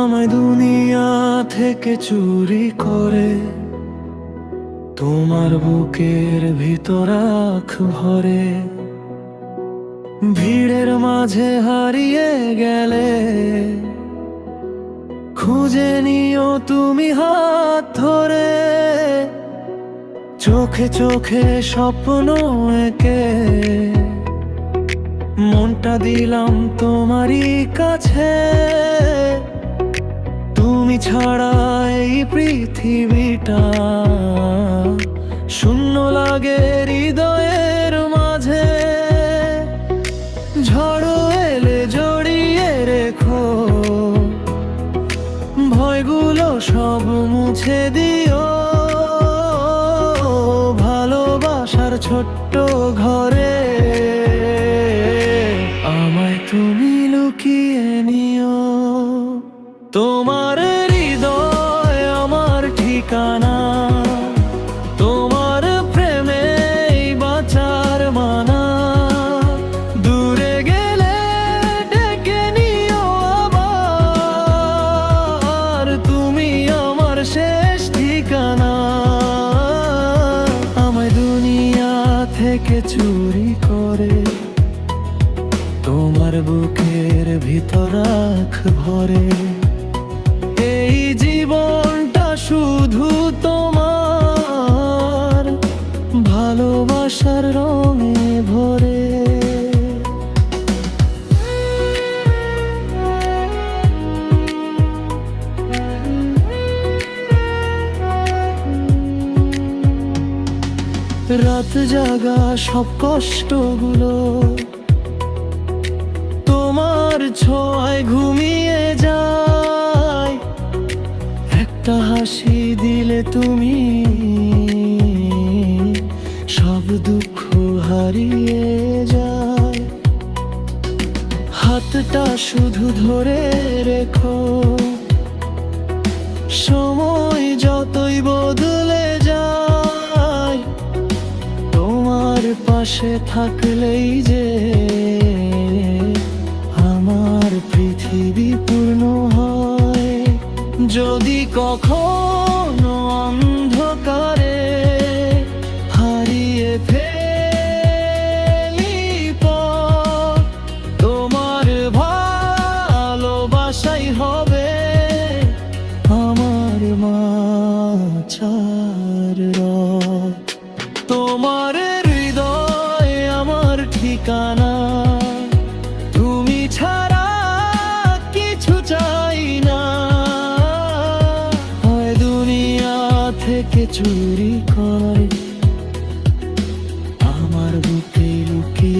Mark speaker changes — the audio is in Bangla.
Speaker 1: আমায় দুনিয়া থেকে চুরি করে তোমার বুকের ভিতর আখ ভরে, ভিড়ের মাঝে হারিয়ে গেলে খুঁজে নিও তুমি হাত ধরে। চোখে চোখে স্বপ্ন এঁকে মনটা দিলাম তোমারই কাছে। তুমি ছাড়া এই পৃথিবীটা শূন্য লাগে হৃদয়ের মাঝে। ঝড় এলে জড়িয়ে রেখো, ভয়গুলো সব মুছে দিও। ভালোবাসার ছোট্ট ঘরে আমায় তুমি লুকিয়ে নিও। তোমার হৃদয় আমার ঠিকানা, তোমার প্রেমে বাঁচার মানা। দূরে গেলে ডেকে নিও আবার, তুমি আমার শেষ ঠিকানা। আমায় দুনিয়া থেকে চুরি করে তোমার বুকের ভিতর আখ ভরে। এই জীবনটা শুধু তোমার ভালোবাসার রঙে ভরে। রাত জাগা সব কষ্টগুলো তোমার ছোঁয়ায় ঘুমিয়ে যায়। একটা হাসি দিলে তুমি সব দুঃখ হারিয়ে যায়। হাতটা শুধু ধরে রেখো, সময় যতই বদলে যায় তোমার পাশে থাকলেই যে আমার পৃথিবী পূর্ণ হয়। যদি কখনো অন্ধকারে হারিয়ে ফেলি পথ, তোমার ভালোবাসাই হবে আমার মাঝার রথ। তোমার হৃদয় আমার ঠিকানা, তুমি ছাড়া কিছু চাই না। হয় দুনিয়া থেকে চুরি করে আমার বুকে লুকিয়ে